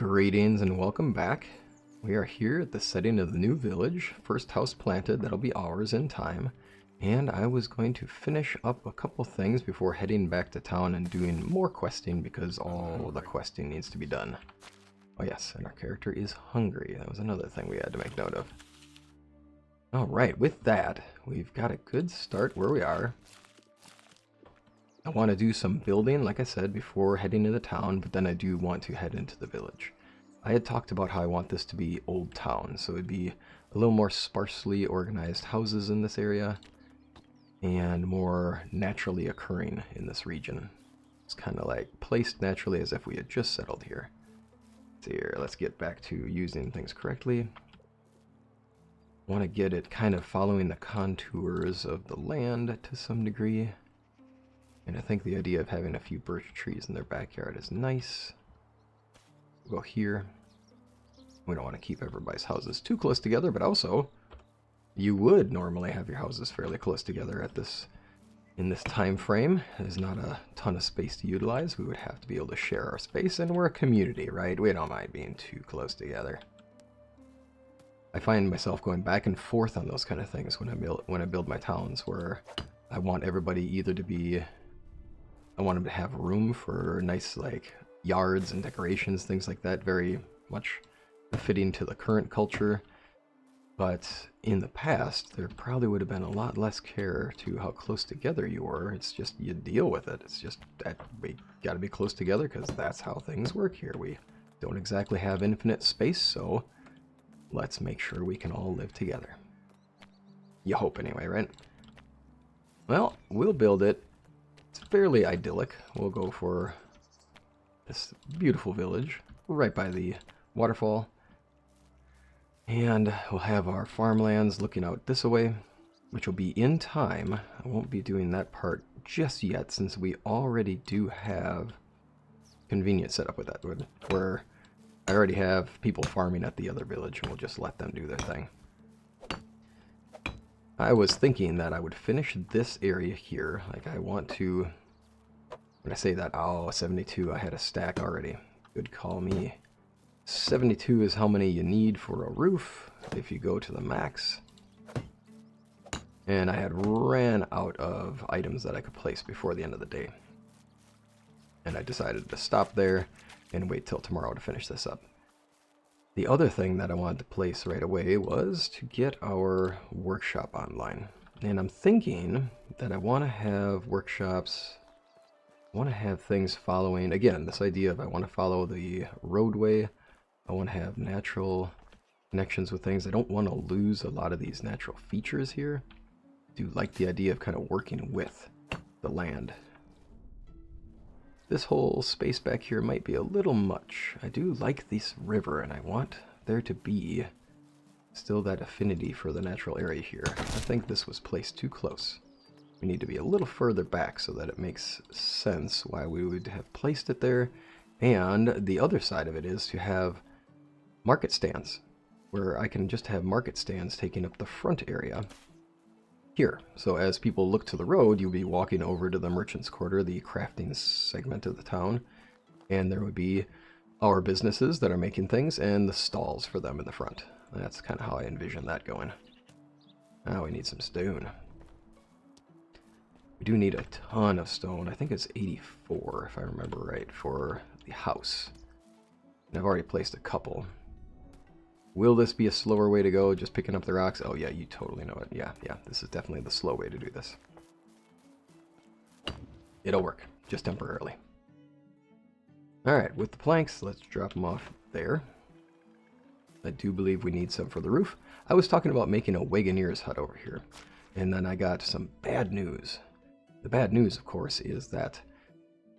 Greetings and welcome back. We are here at the setting of the new village, first house planted, that'll be ours in time. And I was going to finish up a couple things before heading back to town and doing more questing because all the questing needs to be done. Oh yes, and our character is hungry. That was another thing we had to make note of. Alright, with that, we've got a good start where we are. I want to do some building, like I said, before heading to the town, but then I do want to head into the village. I had talked about how I want this to be old town, so it'd be a little more sparsely organized houses in this area, and more naturally occurring in this region. It's kind of like placed naturally as if we had just settled here. So here, let's get back to using things correctly. Want to get it kind of following the contours of the land to some degree. And I think the idea of having a few birch trees in their backyard is nice. We'll go here. We don't want to keep everybody's houses too close together, but also you would normally have your houses fairly close together at in this time frame. There's not a ton of space to utilize. We would have to be able to share our space, and we're a community, right? We don't mind being too close together. I find myself going back and forth on those kind of things when I build my towns, where I want everybody either to be, I want them to have room for nice like yards and decorations, things like that, very much fitting to the current culture. But in the past, there probably would have been a lot less care to how close together you were. It's just, you deal with it. It's just that we got to be close together because that's how things work here. We don't exactly have infinite space, so let's make sure we can all live together. You hope anyway, right? Well, we'll build it. It's fairly idyllic. We'll go for this beautiful village right by the waterfall. And we'll have our farmlands looking out this way, which will be in time. I won't be doing that part just yet, since we already do have convenience set up with that, where I already have people farming at the other village, and we'll just let them do their thing. I was thinking that I would finish this area here. Like, I want to, when I say that, oh, 72, I had a stack already. Good call me. 72 is how many you need for a roof if you go to the max. And I had ran out of items that I could place before the end of the day. And I decided to stop there and wait till tomorrow to finish this up. The other thing that I wanted to place right away was to get our workshop online. And I'm thinking that I want to have workshops, I want to have things following, again, this idea of I want to follow the roadway. I want to have natural connections with things. I don't want to lose a lot of these natural features here. I do like the idea of kind of working with the land. This whole space back here might be a little much. I do like this river, and I want there to be still that affinity for the natural area here. I think this was placed too close. We need to be a little further back so that it makes sense why we would have placed it there. And the other side of it is to have market stands, where I can just have market stands taking up the front area here. So as people look to the road, you'll be walking over to the merchant's quarter, the crafting segment of the town, and there would be our businesses that are making things and the stalls for them in the front. That's kind of how I envision that going. Now we need some stone. We do need a ton of stone. I think it's 84, if I remember right, for the house. And I've already placed a couple. Will this be a slower way to go, just picking up the rocks? Oh yeah, you totally know it. Yeah, this is definitely the slow way to do this. It'll work, just temporarily. Alright, with the planks, let's drop them off there. I do believe we need some for the roof. I was talking about making a wagoneer's hut over here, and then I got some bad news. The bad news, of course, is that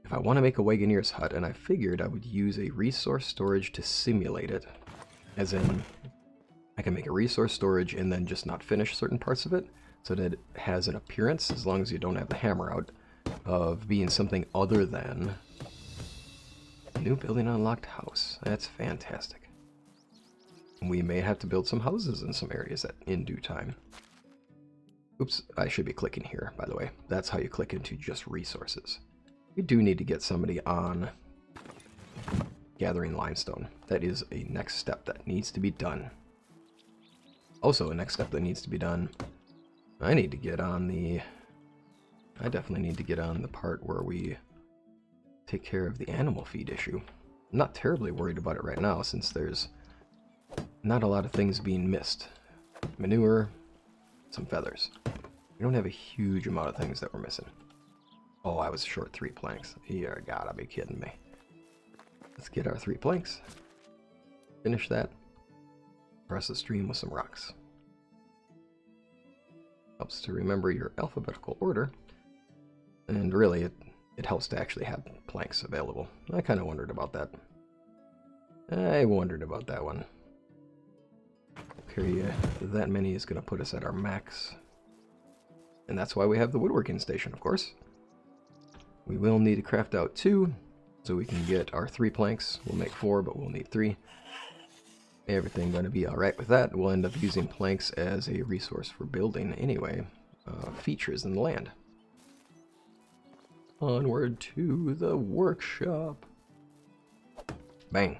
if I want to make a wagoneer's hut, and I figured I would use a resource storage to simulate it, as in, I can make a resource storage and then just not finish certain parts of it, so that it has an appearance, as long as you don't have the hammer out, of being something other than a new building unlocked house. That's fantastic. We may have to build some houses in some areas in due time. Oops, I should be clicking here, by the way. That's how you click into just resources. We do need to get somebody on gathering limestone. That is a next step that needs to be done. Also, a next step that needs to be done, I definitely need to get on the part where we take care of the animal feed issue. I'm not terribly worried about it right now since there's not a lot of things being missed. Manure, some feathers. We don't have a huge amount of things that we're missing. Oh, I was short 3 planks. You gotta be kidding me. Let's get our 3 planks. Finish that. Cross the stream with some rocks. Helps to remember your alphabetical order. And really, it helps to actually have planks available. I kind of wondered about that. I wondered about that one. Carry that many is going to put us at our max. And that's why we have the woodworking station, of course. We will need to craft out 2, so we can get our 3 planks. We'll make 4, but we'll need 3. Everything going to be alright with that. We'll end up using planks as a resource for building anyway. Features in the land. Onward to the workshop. Bang.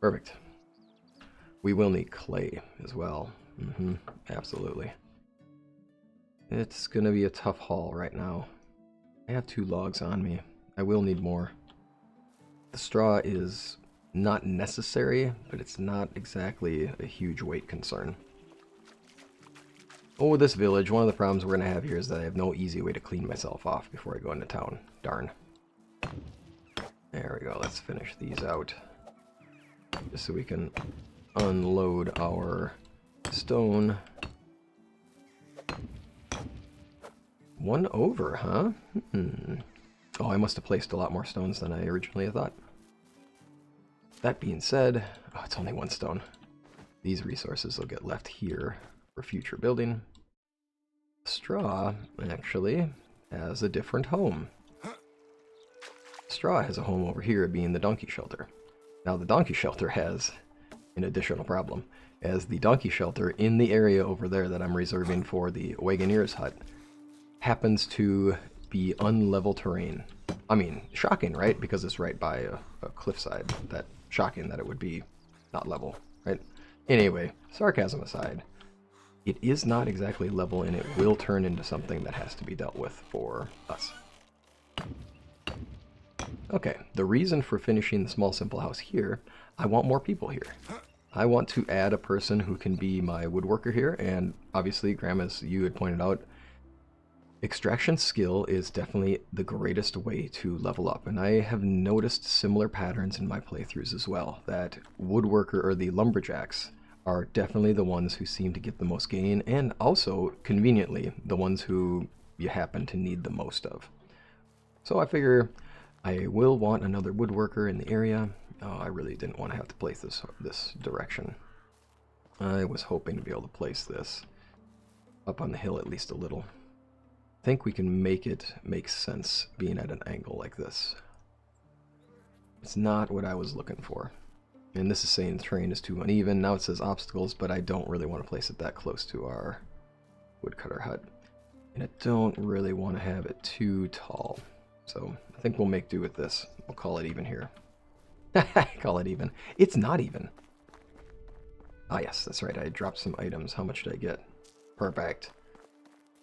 Perfect. We will need clay as well. Absolutely. It's going to be a tough haul right now. I have 2 logs on me. I will need more. The straw is not necessary, but it's not exactly a huge weight concern. Oh, this village, one of the problems we're going to have here is that I have no easy way to clean myself off before I go into town. Darn. There we go, let's finish these out. Just so we can unload our stone. 1 over, huh? Oh, I must have placed a lot more stones than I originally thought. That being said, oh, it's only 1 stone. These resources will get left here for future building. Straw, actually, has a different home. Straw has a home over here, being the donkey shelter. Now, the donkey shelter has an additional problem, as the donkey shelter in the area over there that I'm reserving for the Wagoneer's hut happens to be unlevel terrain. I mean, shocking, right? Because it's right by a cliffside. That shocking that it would be not level, right? Anyway, sarcasm aside, it is not exactly level, and it will turn into something that has to be dealt with for us. Okay, the reason for finishing the small simple house here, I want more people here. I want to add a person who can be my woodworker here, and obviously, Graham, as you had pointed out, extraction skill is definitely the greatest way to level up, and I have noticed similar patterns in my playthroughs as well, that woodworker or the lumberjacks are definitely the ones who seem to get the most gain, and also, conveniently, the ones who you happen to need the most of. So I figure I will want another woodworker in the area. Oh, I really didn't want to have to place this direction. I was hoping to be able to place this up on the hill at least a little. I think we can make it make sense being at an angle like this. It's not what I was looking for. And this is saying the terrain is too uneven. Now it says obstacles, but I don't really want to place it that close to our woodcutter hut. And I don't really want to have it too tall. So I think we'll make do with this. We'll call it even here. Call it even. It's not even. Ah yes, that's right. I dropped some items. How much did I get? Perfect.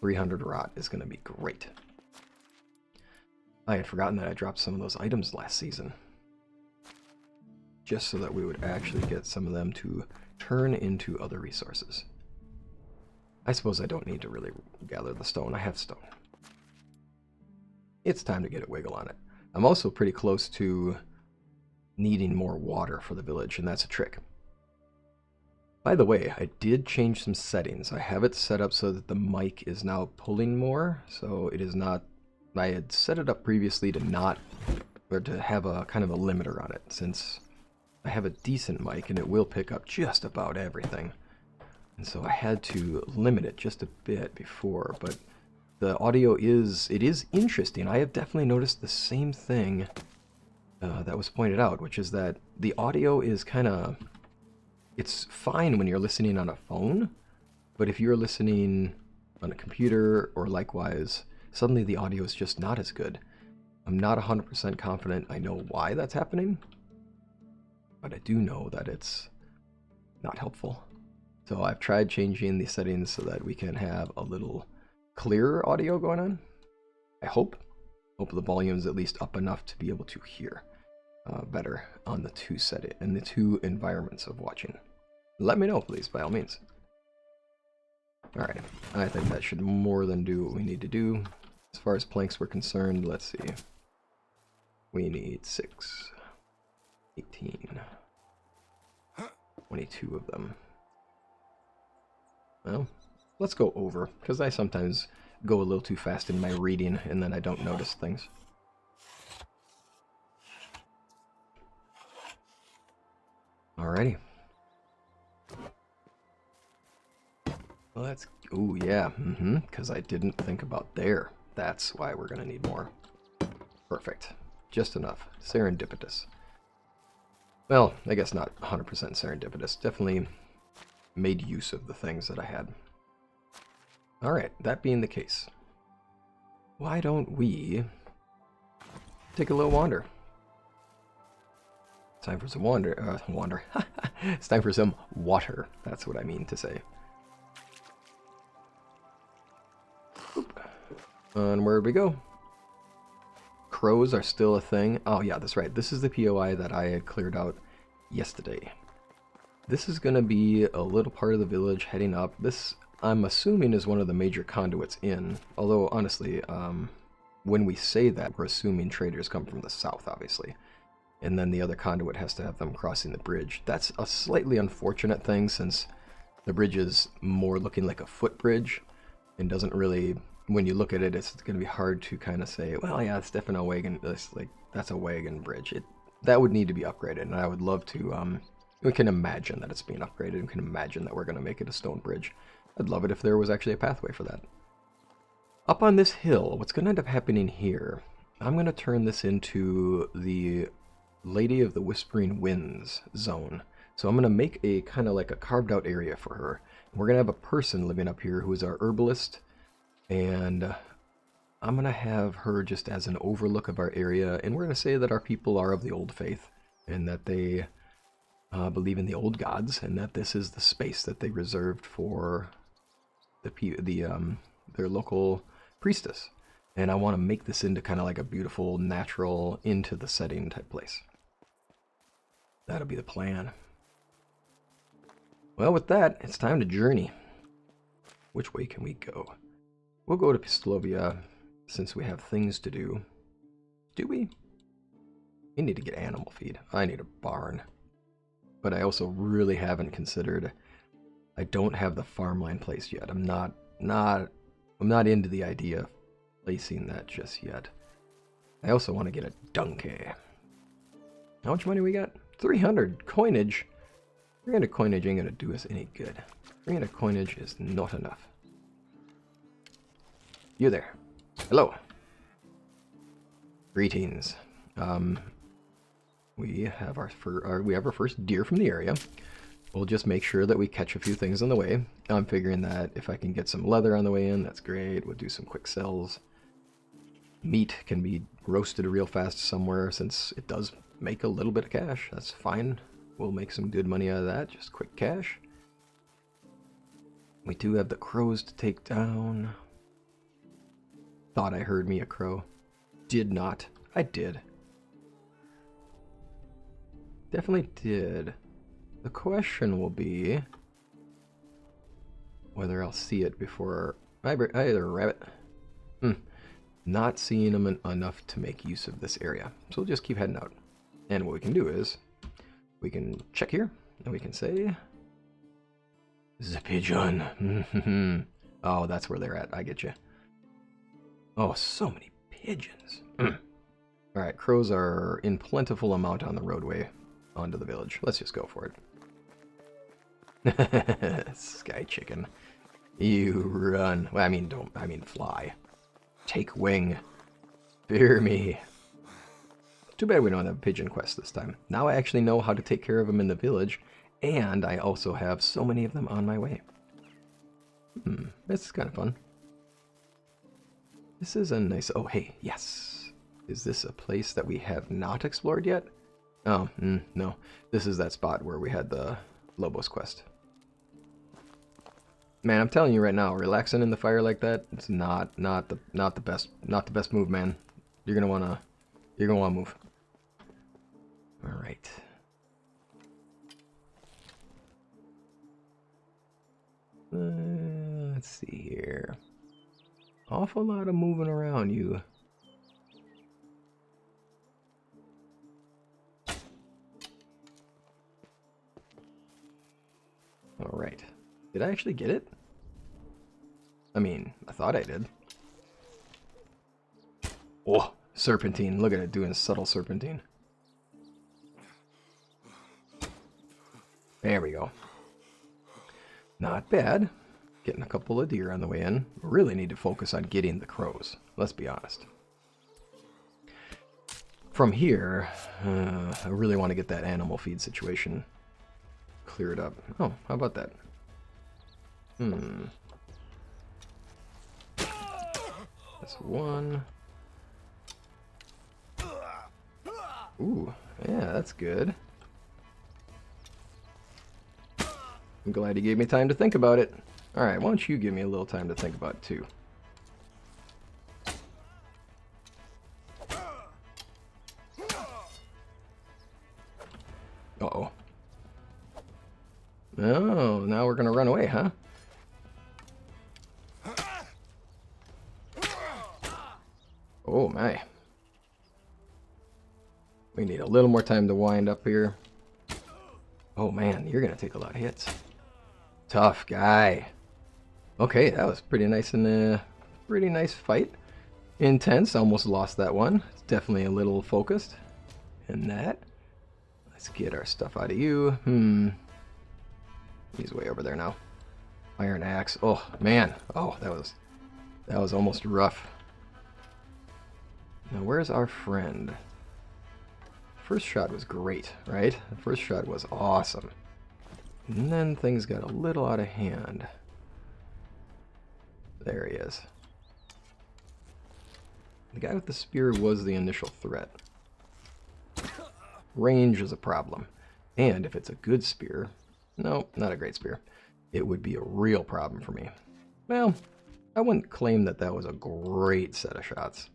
300 rot is going to be great. I had forgotten that I dropped some of those items last season. Just so that we would actually get some of them to turn into other resources. I suppose I don't need to really gather the stone. I have stone. It's time to get a wiggle on it. I'm also pretty close to needing more water for the village, and that's a trick. By the way, I did change some settings. I have it set up so that the mic is now pulling more, so it is not... I had set it up previously to not... or to have a kind of a limiter on it, since I have a decent mic and it will pick up just about everything. And so I had to limit it just a bit before, but the audio is interesting. I have definitely noticed the same thing that was pointed out, which is that the audio is kind of... It's fine when you're listening on a phone, but if you're listening on a computer or likewise, suddenly the audio is just not as good. I'm not 100% confident I know why that's happening, but I do know that it's not helpful. So I've tried changing the settings so that we can have a little clearer audio going on. I hope the volume is at least up enough to be able to hear better on the two environments of watching. Let me know, please, by all means. All right, I think that should more than do what we need to do. As far as planks were concerned, let's see. We need 6, 18, 22 of them. Well, let's go over, because I sometimes go a little too fast in my reading, and then I don't notice things. Alrighty. Let's... Ooh, yeah, because I didn't think about there. That's why we're going to need more. Perfect. Just enough. Serendipitous. Well, I guess not 100% serendipitous. Definitely made use of the things that I had. Alright, that being the case, why don't we take a little wander? Time for some wander. It's time for some water. That's what I mean to say. Oop. And where we go? Crows are still a thing. Oh yeah, that's right. This is the POI that I had cleared out yesterday. This is going to be a little part of the village heading up. This, I'm assuming, is one of the major conduits in. Although, honestly, when we say that, we're assuming traders come from the south, obviously. And then the other conduit has to have them crossing the bridge. That's a slightly unfortunate thing, since the bridge is more looking like a footbridge and doesn't really, when you look at it, it's going to be hard to kind of say, well, yeah, it's definitely a wagon. That's a wagon bridge. That would need to be upgraded, and I would love to. We can imagine that it's being upgraded. We can imagine that we're going to make it a stone bridge. I'd love it if there was actually a pathway for that. Up on this hill, what's going to end up happening here, I'm going to turn this into the Lady of the Whispering Winds zone. So I'm going to make a kind of like a carved out area for her. We're going to have a person living up here who is our herbalist, and I'm going to have her just as an overlook of our area, and we're going to say that our people are of the old faith, and that they believe in the old gods, and that this is the space that they reserved for their local priestess. And I want to make this into kind of like a beautiful, natural, into the setting type place. That'll be the plan. Well, with that, it's time to journey. Which way can we go? We'll go to Pistolovia, since we have things to do. Do we? We need to get animal feed. I need a barn. But I also really haven't considered, I don't have the farmland placed yet. I'm not into the idea of placing that just yet. I also want to get a donkey. How much money we got? 300 coinage. 300 coinage ain't gonna do us any good. 300 coinage is not enough. You there. Hello. Greetings. We have our first deer from the area. We'll just make sure that we catch a few things on the way. I'm figuring that if I can get some leather on the way in, that's great. We'll do some quick sells. Meat can be roasted real fast somewhere, since it does make a little bit of cash. That's fine. We'll make some good money out of that. Just quick cash. We do have the crows to take down. Thought I heard me a crow. Did not. I did. Definitely did. The question will be whether I'll see it before either rabbit. Not seeing them enough to make use of this area. So we'll just keep heading out. And what we can do is we can check here and we can say the pigeon. Oh, that's where they're at. I get you. Oh, so many pigeons. Alright, crows are in plentiful amount on the roadway onto the village. Let's just go for it. Sky chicken. You run. Well, I mean fly. Take wing. Fear me. Too bad we don't have a pigeon quest this time. Now I actually know how to take care of them in the village, and I also have so many of them on my way. This is kind of fun. This is a nice... Oh, hey, yes. Is this a place that we have not explored yet? Oh, no. This is that spot where we had the Lobos quest. Man, I'm telling you right now, relaxing in the fire like that, it's not the best move, man. You're gonna wanna move. All right. Let's see here. Awful lot of moving around, you. All right. Did I actually get it? I mean, I thought I did. Oh, serpentine. Look at it doing subtle serpentine. There we go. Not bad. Getting a couple of deer on the way in. Really need to focus on getting the crows. Let's be honest. From here, I really want to get that animal feed situation cleared up. Oh, how about that? That's one. Ooh, yeah, that's good. I'm glad you gave me time to think about it. Alright, why don't you give me a little time to think about it too? Uh-oh. Oh, now we're gonna run away, huh? Oh my. We need a little more time to wind up here. Oh man, you're gonna take a lot of hits. Tough guy. Okay, that was pretty nice and pretty nice fight. Intense, almost lost that one. It's definitely a little focused in that. Let's get our stuff out of you. He's way over there now. Iron axe. Oh man. Oh, that was almost rough. Now where's our friend? First shot was great, right? The first shot was awesome. And then things got a little out of hand. There he is. The guy with the spear was the initial threat. Range is a problem. And if it's a good spear, no, not a great spear, it would be a real problem for me. Well, I wouldn't claim that that was a great set of shots,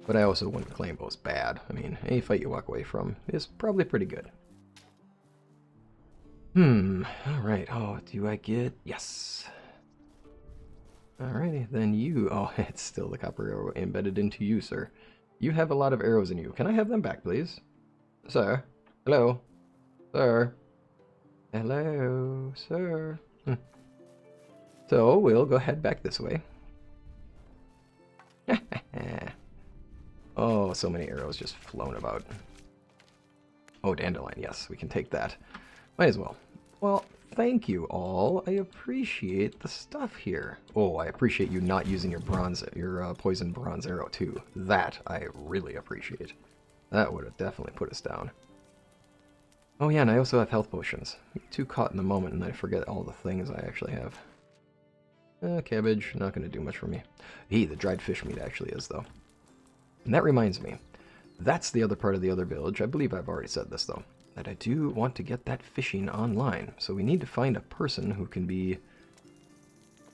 but I also wouldn't claim it was bad. I mean, any fight you walk away from is probably pretty good. Alright. Oh, do I get... Yes. Alrighty, then you... Oh, it's still the copper arrow embedded into you, sir. You have a lot of arrows in you. Can I have them back, please? Sir? Hello? Sir? Hello, sir? So, we'll go head back this way. Oh, so many arrows just flown about. Oh, dandelion, yes, we can take that. Might as well. Well, thank you all. I appreciate the stuff here. Oh, I appreciate you not using your poison bronze arrow too. That I really appreciate. That would have definitely put us down. Oh yeah, and I also have health potions. I'm too caught in the moment and I forget all the things I actually have. Cabbage, not going to do much for me. The dried fish meat actually is though. And that reminds me, that's the other part of the other village. I believe I've already said this though, that I do want to get that fishing online. So we need to find a person who can be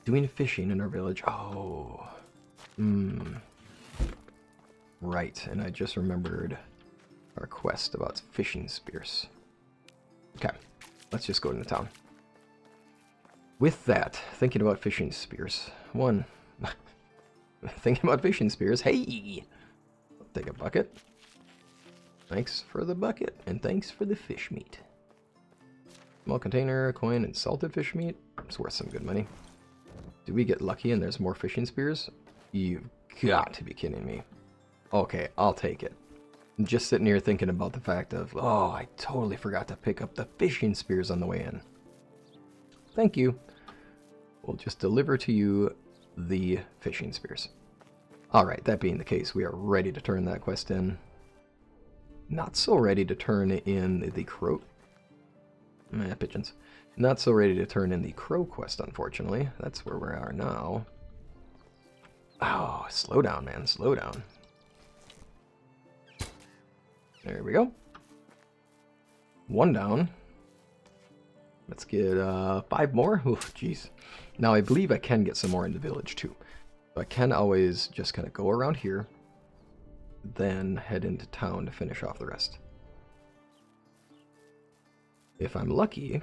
doing fishing in our village. Oh, right. And I just remembered our quest about fishing spears. Okay, let's just go into town. With that, thinking about fishing spears. Thinking about fishing spears. Hey! I'll take a bucket. Thanks for the bucket, and thanks for the fish meat. Small container, coin, and salted fish meat. It's worth some good money. Do we get lucky and there's more fishing spears? You've got to be kidding me. Okay, I'll take it. I'm just sitting here thinking about the fact of, oh, I totally forgot to pick up the fishing spears on the way in. Thank you. We'll just deliver to you the fishing spears. Alright, that being the case, we are ready to turn that quest in. Not so ready to turn in the crow... pigeons. Not so ready to turn in the crow quest, unfortunately. That's where we are now. Oh, slow down, man. Slow down. There we go. One down. Let's get 5 more. Oof, jeez. Now I believe I can get some more in the village too. So I can always just kind of go around here, then head into town to finish off the rest. If I'm lucky,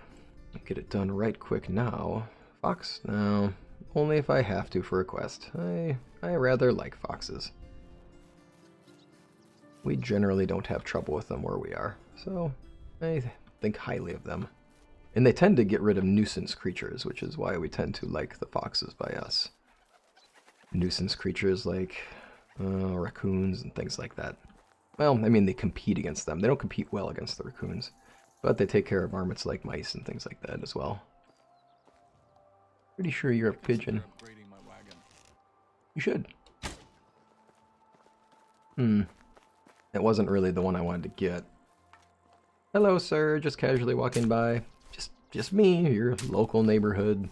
I'll get it done right quick now. Fox? No. Only if I have to for a quest. I rather like foxes. We generally don't have trouble with them where we are, so I think highly of them. And they tend to get rid of nuisance creatures, which is why we tend to like the foxes by us. Nuisance creatures like raccoons and things like that. Well, I mean, they compete against them. They don't compete well against the raccoons, but they take care of varmints like mice and things like that as well. Pretty sure you're a pigeon. You should. It wasn't really the one I wanted to get. Hello, sir. Just casually walking by. Just me, your local neighborhood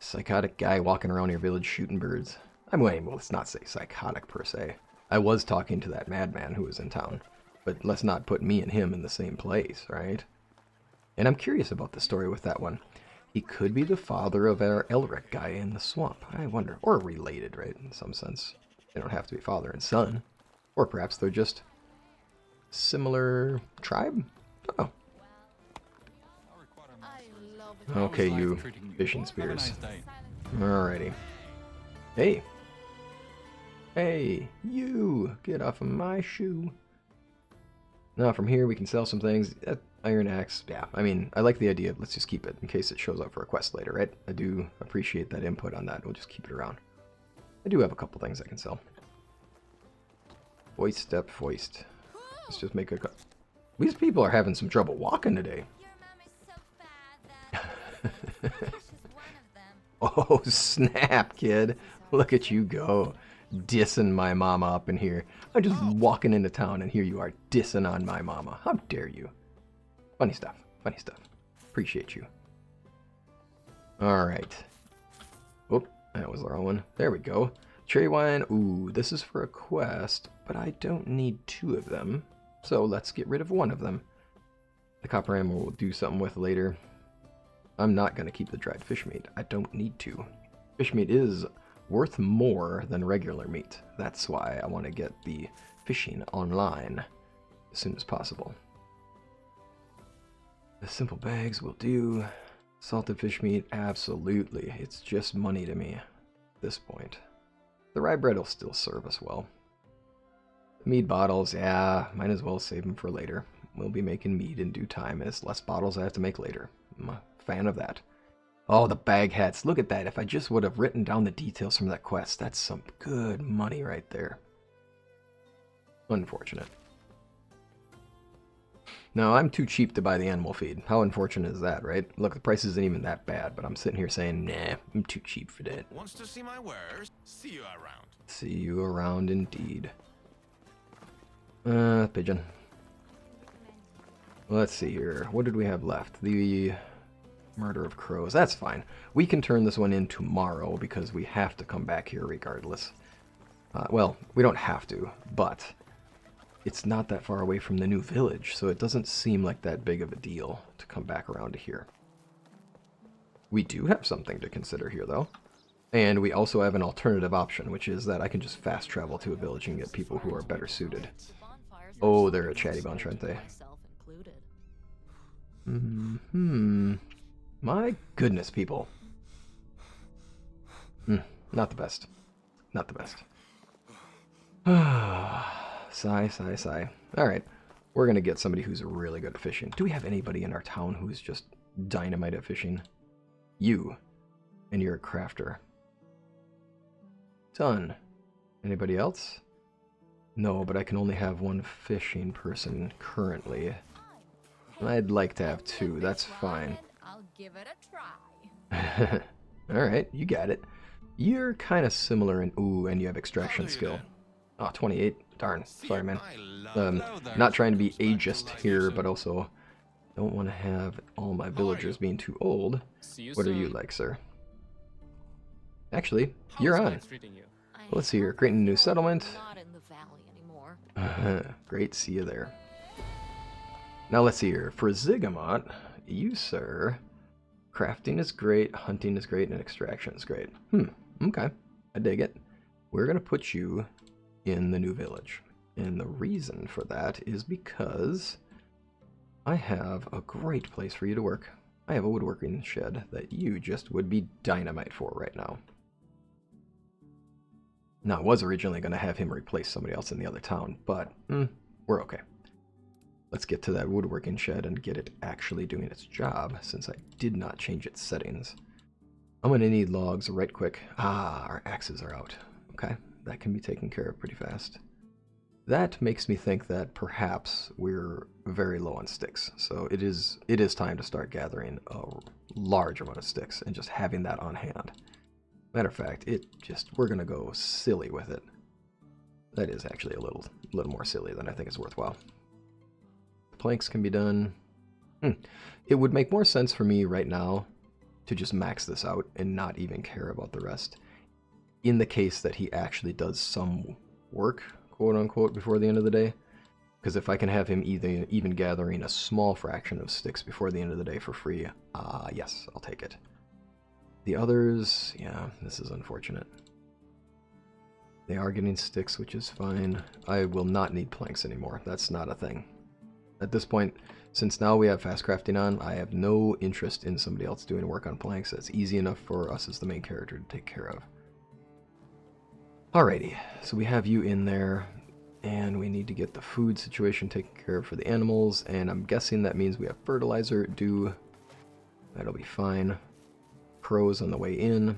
psychotic guy walking around your village shooting birds. I mean, well, let's not say psychotic per se. I was talking to that madman who was in town, but let's not put me and him in the same place, right? And I'm curious about the story with that one. He could be the father of our Elric guy in the swamp. I wonder. Or related, right, in some sense. They don't have to be father and son. Or perhaps they're just similar tribe? Oh. Okay, you fishing spears. Alrighty. Hey. Hey, you! Get off of my shoe. Now from here we can sell some things. Iron axe, yeah. I mean, I like the idea of let's just keep it in case it shows up for a quest later, right? I do appreciate that input on that. We'll just keep it around. I do have a couple things I can sell. Voice step, foist. Let's just make a... These people are having some trouble walking today. Oh, snap, kid. Look at you go. Dissing my mama up in here. I'm just walking into town and here you are dissing on my mama. How dare you? Funny stuff. Funny stuff. Appreciate you. Alright. Oh, that was the wrong one. There we go. Cherry wine. Ooh, this is for a quest, but I don't need 2 of them. So let's get rid of 1 of them. The copper ammo we'll do something with later. I'm not going to keep the dried fish meat. I don't need to. Fish meat is worth more than regular meat. That's why I want to get the fishing online as soon as possible. The simple bags will do. Salted fish meat, absolutely. It's just money to me at this point. The rye bread will still serve us well. Mead bottles, yeah, might as well save them for later. We'll be making mead in due time. It's less bottles I have to make later. I'm a fan of that. Oh, the bag hats. Look at that. If I just would have written down the details from that quest, that's some good money right there. Unfortunate. No, I'm too cheap to buy the animal feed. How unfortunate is that, right? Look, the price isn't even that bad, but I'm sitting here saying, nah, I'm too cheap for that. Wants to see my wares? See you around. See you around indeed. Pigeon. Let's see here. What did we have left? The murder of crows. That's fine. We can turn this one in tomorrow because we have to come back here regardless. Well, we don't have to, but it's not that far away from the new village, so it doesn't seem like that big of a deal to come back around to here. We do have something to consider here, though. And we also have an alternative option, which is that I can just fast travel to a village and get people who are better suited. Oh, they're a chatty bunch, aren't they? My goodness, people. Not the best. Not the best. Sigh, sigh, sigh. Alright, we're gonna get somebody who's really good at fishing. Do we have anybody in our town who's just dynamite at fishing? You. And you're a crafter. Done. Anybody else? No, but I can only have 1 fishing person currently. I'd like to have 2, that's fine. I'll give it a try. Alright, you got it. You're kind of similar in... Ooh, and you have extraction skill. Oh, 28. Darn. Sorry, man. Not trying to be ageist here, but also don't want to have all my villagers being too old. What are you like, sir? Actually, you're on. Let's see here. Creating a new settlement. Not in the valley anymore. Great, see you there. Now let's see here. For Zigamot, you, sir, crafting is great, hunting is great, and extraction is great. Okay. I dig it. We're going to put you in the new village. And the reason for that is because I have a great place for you to work. I have a woodworking shed that you just would be dynamite for right now. Now, I was originally going to have him replace somebody else in the other town, but we're okay. Let's get to that woodworking shed and get it actually doing its job, since I did not change its settings. I'm going to need logs right quick. Our axes are out. Okay, that can be taken care of pretty fast. That makes me think that perhaps we're very low on sticks, so it is time to start gathering a large amount of sticks and just having that on hand. Matter of fact, we're gonna go silly with it. That is actually a little more silly than I think it's worthwhile. Planks can be done. It would make more sense for me right now to just max this out and not even care about the rest, in the case that he actually does some work, quote unquote, before the end of the day. Because if I can have him even gathering a small fraction of sticks before the end of the day for free, yes, I'll take it. The others, yeah, this is unfortunate. They are getting sticks, which is fine. I will not need planks anymore. That's not a thing. At this point, since now we have fast crafting on, I have no interest in somebody else doing work on planks. That's easy enough for us as the main character to take care of. Alrighty, so we have you in there, and we need to get the food situation taken care of for the animals, and I'm guessing that means we have fertilizer due. That'll be fine. Crows on the way in.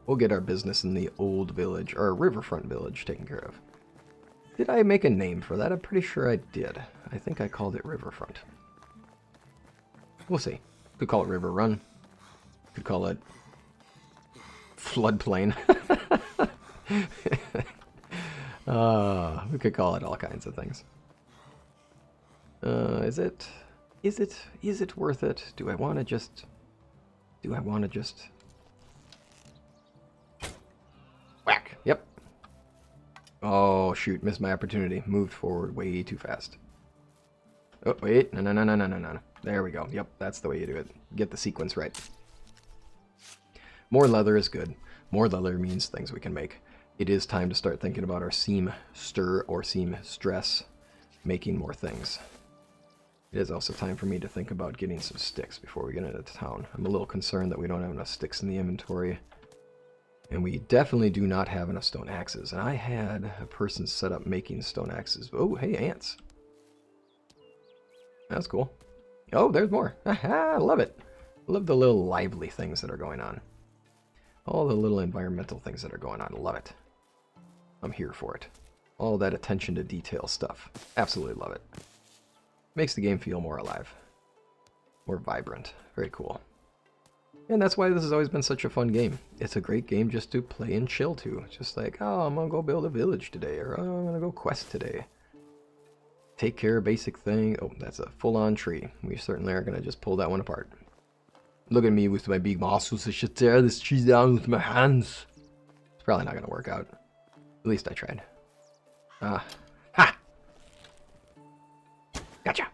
We'll get our business in the old village, or riverfront village, taken care of. Did I make a name for that? I'm pretty sure I did. I think I called it riverfront. We'll see. Could call it river run. Could call it floodplain. We could call it all kinds of things. Is it worth it? Do I want to just whack? Yep. Oh shoot, missed my opportunity. Moved forward way too fast. Oh wait, no. There we go. Yep, that's the way you do it. Get the sequence right. More leather is good. More leather means things we can make. It is time to start thinking about our seamster or seamstress making more things. It is also time for me to think about getting some sticks before we get into town. I'm a little concerned that we don't have enough sticks in the inventory. And we definitely do not have enough stone axes. And I had a person set up making stone axes. Oh, hey, ants. That's cool. Oh, there's more. I love it. I love the little lively things that are going on. All the little environmental things that are going on. I love it. I'm here for it. All that attention to detail stuff. Absolutely love it. Makes the game feel more alive. More vibrant. Very cool. And that's why this has always been such a fun game. It's a great game just to play and chill to. Just like, oh, I'm gonna go build a village today, or oh, I'm gonna go quest today. Take care of basic thing. Oh, that's a full-on tree. We certainly are gonna just pull that one apart. Look at me with my big muscles. I should tear this tree down with my hands. It's probably not gonna work out. At least I tried. Ha! Gotcha!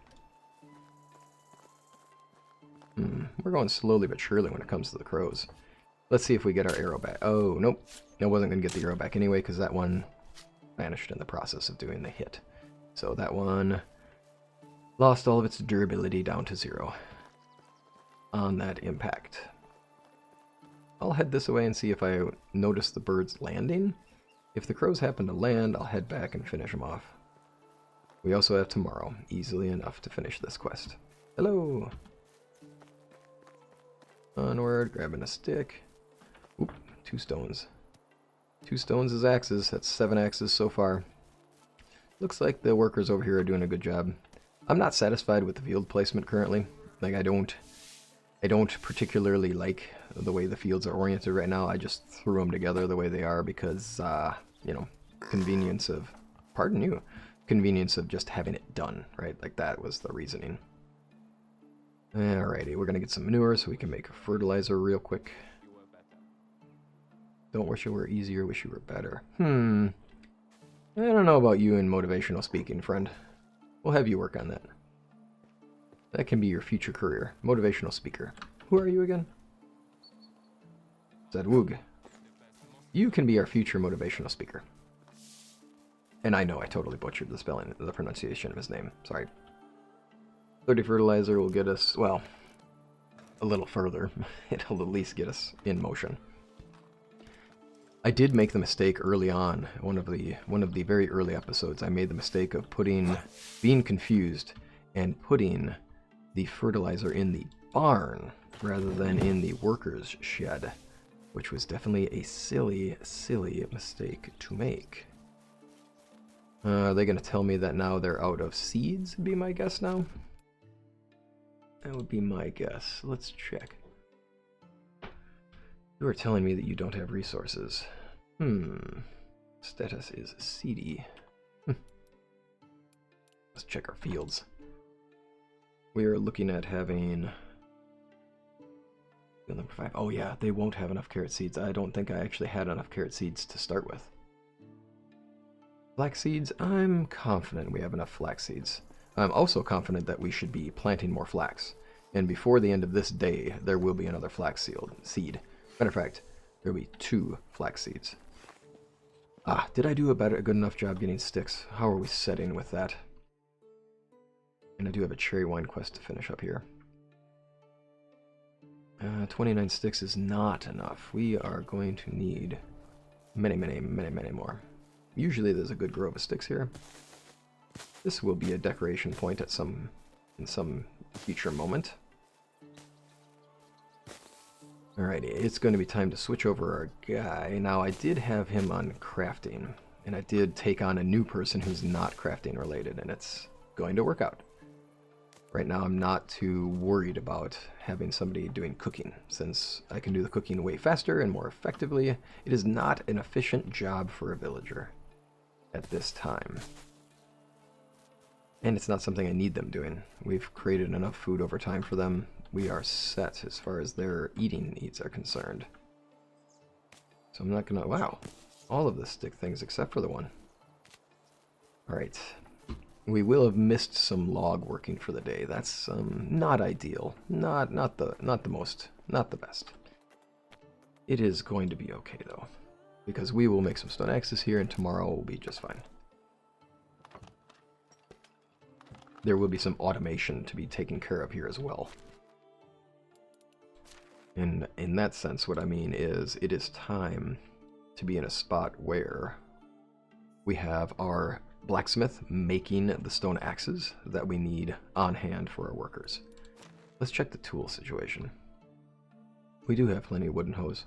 We're going slowly but surely when it comes to the crows. Let's see if we get our arrow back. Oh, nope. I wasn't going to get the arrow back anyway because that one vanished in the process of doing the hit. So that one lost all of its durability down to 0 on that impact. I'll head this way and see if I notice the birds landing. If the crows happen to land, I'll head back and finish them off. We also have tomorrow, easily enough to finish this quest. Hello! Onward, grabbing a stick. Oop, 2 stones. 2 stones as axes. That's 7 axes so far. Looks like the workers over here are doing a good job. I'm not satisfied with the field placement currently. Like, I don't particularly like the way the fields are oriented right now. I just threw them together the way they are because, you know, convenience of, convenience of just having it done, right? Like, that was the reasoning. Alrighty, we're gonna get some manure so we can make a fertilizer real quick. Don't wish it were easier, wish you were better. I don't know about you in motivational speaking, friend. We'll have you work on that. That can be your future career. Motivational speaker. Who are you again? Zadwoog. You can be our future motivational speaker. And I know I totally butchered the spelling, the pronunciation of his name. Sorry. 30 fertilizer will get us, well, a little further. It'll at least get us in motion. I did make the mistake early on, one of the very early episodes. I made the mistake of being confused and putting the fertilizer in the barn rather than in the workers' shed, which was definitely a silly, silly mistake to make. Are they going to tell me that now they're out of seeds? Would be my guess now. That would be my guess. Let's check. You are telling me that you don't have resources. Status is seedy. Let's check our fields. We are looking at having... Field number 5. Oh yeah, they won't have enough carrot seeds. I don't think I actually had enough carrot seeds to start with. Flax seeds, I'm confident we have enough flax seeds. I'm also confident that we should be planting more flax. And before the end of this day, there will be another flax seed. Matter of fact, there will be 2 flax seeds. Ah, did I do a good enough job getting sticks? How are we setting with that? And I do have a cherry wine quest to finish up here. 29 sticks is not enough. We are going to need many, many, many, many more. Usually there's a good grove of sticks here. This will be a decoration point at in some future moment. Alrighty, it's going to be time to switch over our guy. Now, I did have him on crafting, and I did take on a new person who's not crafting related, and it's going to work out. Right now, I'm not too worried about having somebody doing cooking, since I can do the cooking way faster and more effectively. It is not an efficient job for a villager at this time. And it's not something I need them doing. We've created enough food over time for them. We are set as far as their eating needs are concerned. So I'm not gonna... Wow. All of the stick things except for the one. Alright. We will have missed some log working for the day. That's not ideal. Not the best. It is going to be okay though, because we will make some stone axes here, and tomorrow will be just fine. There will be some automation to be taken care of here as well. And in that sense, what I mean is, it is time to be in a spot where we have our blacksmith making the stone axes that we need on hand for our workers. Let's check the tool situation. We do have plenty of wooden hoes,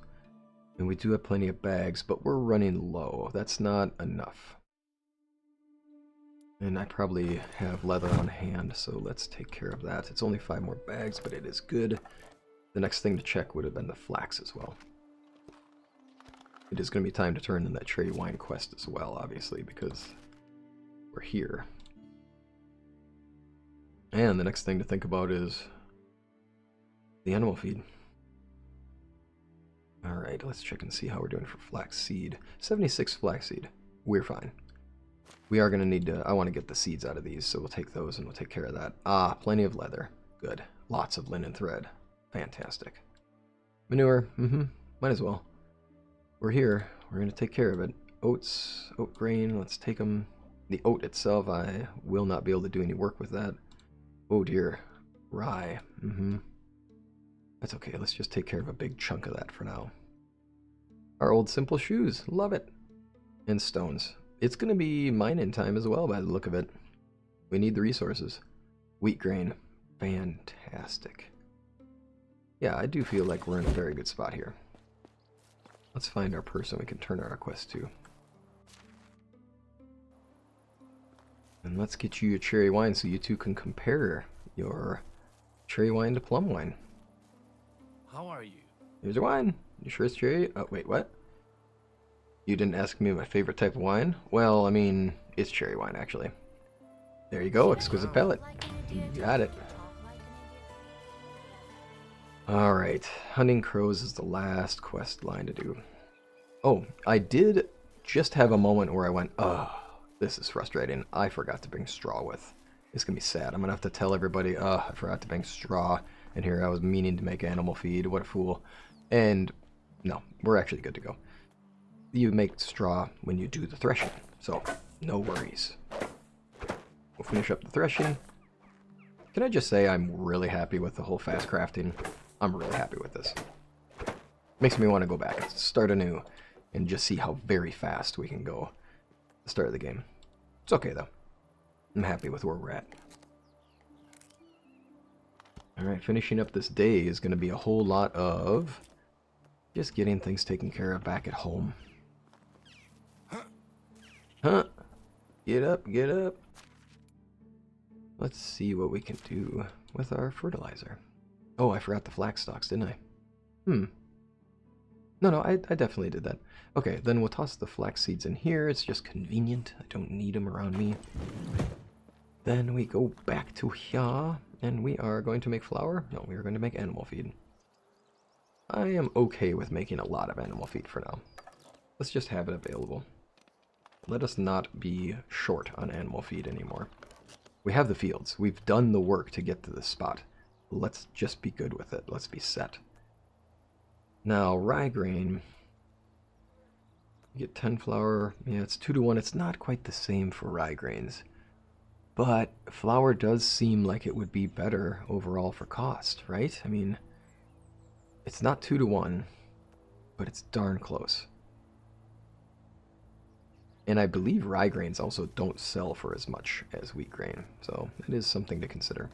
and we do have plenty of bags, but we're running low. That's not enough. And I probably have leather on hand, so let's take care of that. It's only 5 more bags, but it is good. The next thing to check would have been the flax as well. It is going to be time to turn in that cherry wine quest as well, obviously, because we're here. And the next thing to think about is the animal feed. Alright, let's check and see how we're doing for flax seed. 76 flax seed. We're fine. We are going to need to... I want to get the seeds out of these, so we'll take those and we'll take care of that. Ah, plenty of leather. Good. Lots of linen thread. Fantastic. Manure. Might as well. We're here. We're going to take care of it. Oats. Oat grain. Let's take them. The oat itself, I will not be able to do any work with that. Oh dear. Rye. That's okay. Let's just take care of a big chunk of that for now. Our old simple shoes. Love it. And stones. It's going to be mining time as well by the look of it. We need the resources. Wheat grain. Fantastic. Yeah, I do feel like we're in a very good spot here. Let's find our person we can turn our quest to. And let's get you a cherry wine so you two can compare your cherry wine to plum wine. How are you? Here's your wine. You sure it's cherry? Oh, wait, what? You didn't ask me my favorite type of wine? Well, I mean, it's cherry wine, actually. There you go, exquisite palate. You got it. Alright, hunting crows is the last quest line to do. Oh, I did just have a moment where I went, oh, this is frustrating. I forgot to bring straw with. It's gonna be sad. I'm gonna have to tell everybody, I forgot to bring straw in here. I was meaning to make animal feed. What a fool. And no, we're actually good to go. You make straw when you do the threshing, so no worries. We'll finish up the threshing. Can I just say I'm really happy with the whole fast crafting? I'm really happy with this. Makes me want to go back and start anew and just see how very fast we can go at the start of the game. It's okay though. I'm happy with where we're at. Alright, finishing up this day is going to be a whole lot of just getting things taken care of back at home. Huh? Get up, get up. Let's see what we can do with our fertilizer. Oh, I forgot the flax stalks, didn't I? No, I definitely did that. Okay, then we'll toss the flax seeds in here. It's just convenient. I don't need them around me. Then we go back to here, and we are going to make flour. No, we are going to make animal feed. I am okay with making a lot of animal feed for now. Let's just have it available. Let us not be short on animal feed anymore. We have the fields. We've done the work to get to this spot. Let's just be good with it. Let's be set. Now, rye grain. You get 10 flour. Yeah, it's 2 to 1. It's not quite the same for rye grains. But flour does seem like it would be better overall for cost, right? I mean, it's not 2 to 1, but it's darn close. And I believe rye grains also don't sell for as much as wheat grain, so it is something to consider.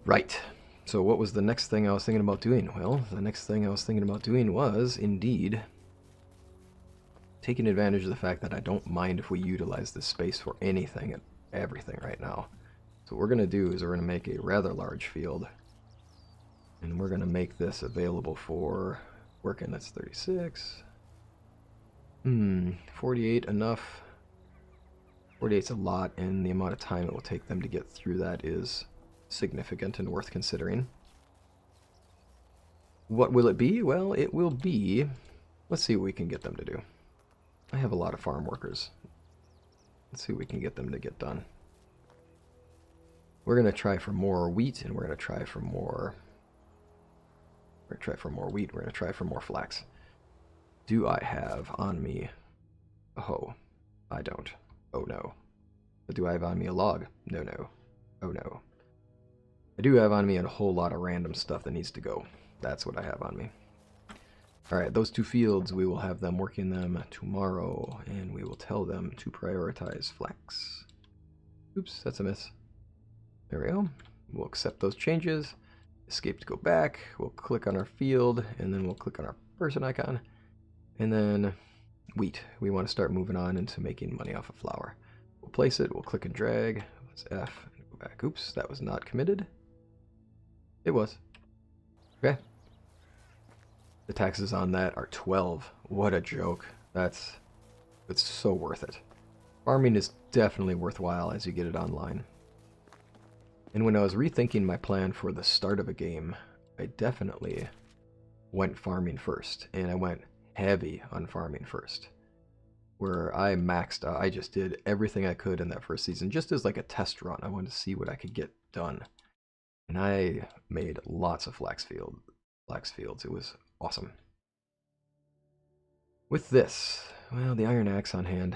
Right, so what was the next thing I was thinking about doing? Well, the next thing I was thinking about doing was, indeed, taking advantage of the fact that I don't mind if we utilize this space for anything and everything right now. So what we're going to do is we're going to make a rather large field, and we're going to make this available for working. That's 36. 48 enough. 48's a lot, and the amount of time it will take them to get through that is significant and worth considering. What will it be? Well, it will be... Let's see what we can get them to do. I have a lot of farm workers. Let's see what we can get them to get done. We're going to try for more wheat, and we're going to try for more... We're going to try for more wheat. We're going to try for more flax. Do I have on me a hoe? I don't. Oh no. But do I have on me a log? No. Oh no. I do have on me a whole lot of random stuff that needs to go. That's what I have on me. Alright, those 2 fields, we will have them working them tomorrow, and we will tell them to prioritize flax. Oops, that's a miss. There we go. We'll accept those changes. Escape to go back. We'll click on our field, and then we'll click on our person icon. And then wheat. We want to start moving on into making money off of flour. We'll place it. We'll click and drag. Let's F and go back. Oops, that was not committed. It was. Okay. The taxes on that are 12. What a joke. It's so worth it. Farming is definitely worthwhile as you get it online. And when I was rethinking my plan for the start of a game, I definitely went farming first. And I went heavy on farming first, where I maxed out. I just did everything I could in that first season, just as like a test run. I wanted to see what I could get done, and I made lots of flax fields. It was awesome. With this, well, the iron axe on hand,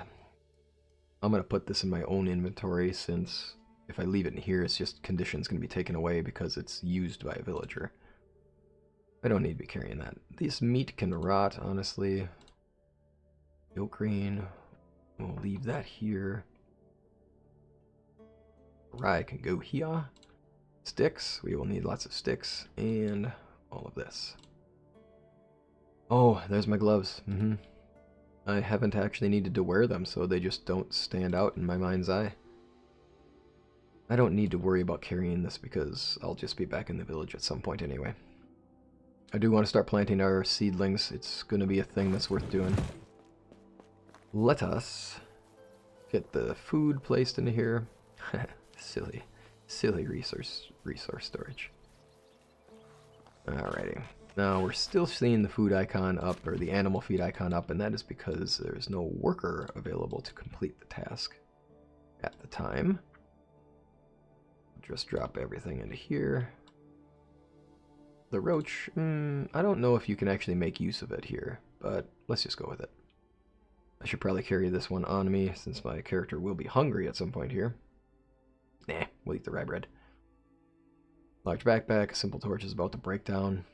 I'm gonna put this in my own inventory, since if I leave it in here, it's just conditions gonna be taken away because it's used by a villager. I don't need to be carrying that. This meat can rot, honestly. Milk grain, we'll leave that here. Rye can go here. Sticks, we will need lots of sticks, and all of this. Oh, there's my gloves. I haven't actually needed to wear them, so they just don't stand out in my mind's eye. I don't need to worry about carrying this because I'll just be back in the village at some point anyway. I do want to start planting our seedlings. It's going to be a thing that's worth doing. Let us get the food placed into here. Silly resource storage. Alrighty. Now we're still seeing the food icon up, or the animal feed icon up, and that is because there's no worker available to complete the task at the time. Just drop everything into here. The roach, I don't know if you can actually make use of it here, but let's just go with it. I should probably carry this one on me since my character will be hungry at some point here. Nah, we'll eat the rye bread. Large backpack, a simple torch is about to break down.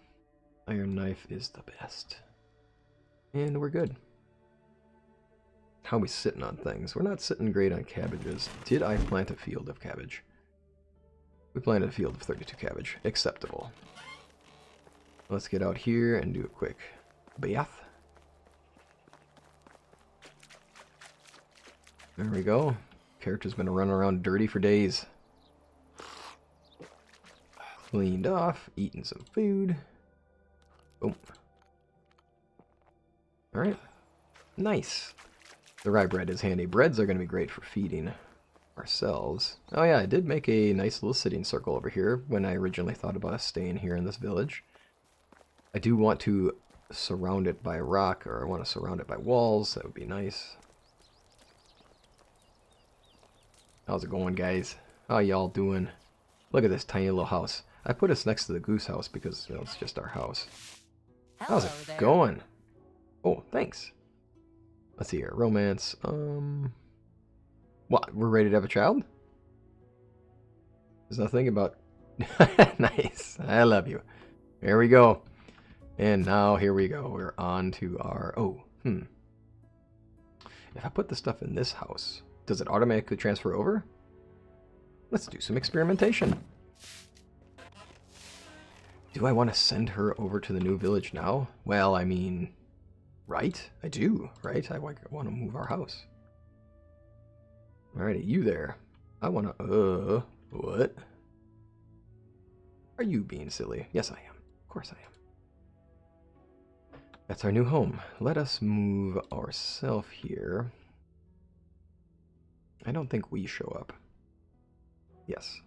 Iron knife is the best. And we're good. How are we sitting on things? We're not sitting great on cabbages. Did I plant a field of cabbage? We planted a field of 32 cabbage. Acceptable. Let's get out here and do a quick bath. There we go. Character's been running around dirty for days. Cleaned off, eating some food. Boom. Alright. Nice. The rye bread is handy. Breads are going to be great for feeding ourselves. Oh yeah, I did make a nice little sitting circle over here when I originally thought about us staying here in this village. I do want to surround it by rock, or I want to surround it by walls. That would be nice. How's it going, guys? How y'all doing? Look at this tiny little house. I put us next to the goose house because it's just our house. How's it going? Oh, thanks. Let's see here. Romance. What? We're ready to have a child? There's nothing about... Nice. I love you. There we go. And now here we go. We're on to our... If I put the stuff in this house, does it automatically transfer over? Let's do some experimentation. Do I want to send her over to the new village now? Well, I mean, right? I do, right? I want to move our house. Alrighty, you there. I want to, what? Are you being silly? Yes, I am. Of course I am. That's our new home. Let us move ourselves here. I don't think we show up. Yes.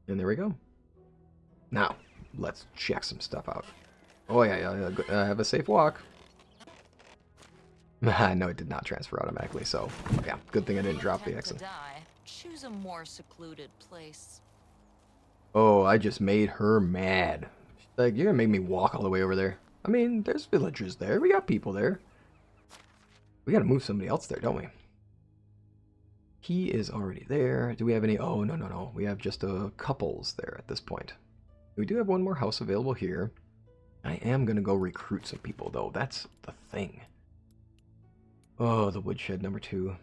And there we go. Now, let's check some stuff out. Oh, yeah. Have a safe walk. No, it did not transfer automatically, so yeah, good thing I didn't drop the exit. Choose a more secluded place. Oh, I just made her mad. She's like, you're gonna make me walk all the way over there. I mean, there's villagers there. We got people there. We gotta move somebody else there, don't we? He is already there. Do we have any? Oh, no. We have just couples there at this point. We do have one more house available here. I am gonna go recruit some people, though. That's the thing. Oh, the woodshed number 2.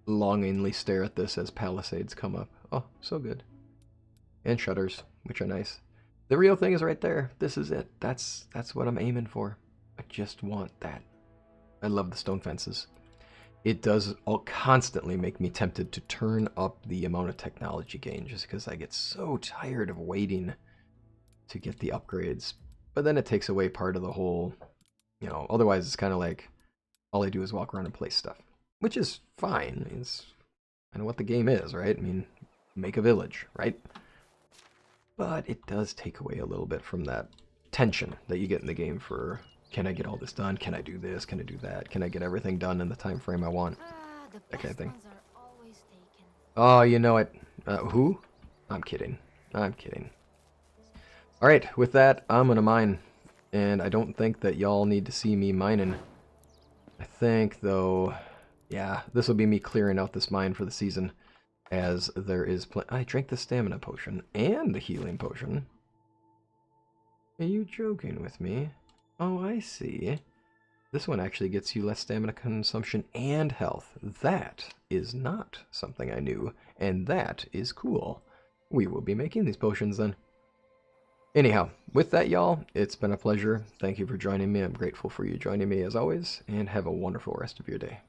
Longingly stare at this as palisades come up. Oh, so good. And shutters, which are nice. The real thing is right there. This is it. That's what I'm aiming for. I just want that. I love the stone fences. It does constantly make me tempted to turn up the amount of technology gain just because I get so tired of waiting to get the upgrades. But then it takes away part of the whole, otherwise it's kind of like all I do is walk around and place stuff, which is fine. It's kind of what the game is, right? I mean, make a village, right? But it does take away a little bit from that tension that you get in the game for, can I get all this done? Can I do this? Can I do that? Can I get everything done in the time frame I want? That kind of thing. Oh, you know it. Who? I'm kidding. I'm kidding. Alright, with that, I'm gonna mine. And I don't think that y'all need to see me mining. I think, though, yeah, this will be me clearing out this mine for the season, as there is I drank the stamina potion and the healing potion. Are you joking with me? Oh, I see. This one actually gets you less stamina consumption and health. That is not something I knew, and that is cool. We will be making these potions then. Anyhow, with that, y'all, it's been a pleasure. Thank you for joining me. I'm grateful for you joining me as always, and have a wonderful rest of your day.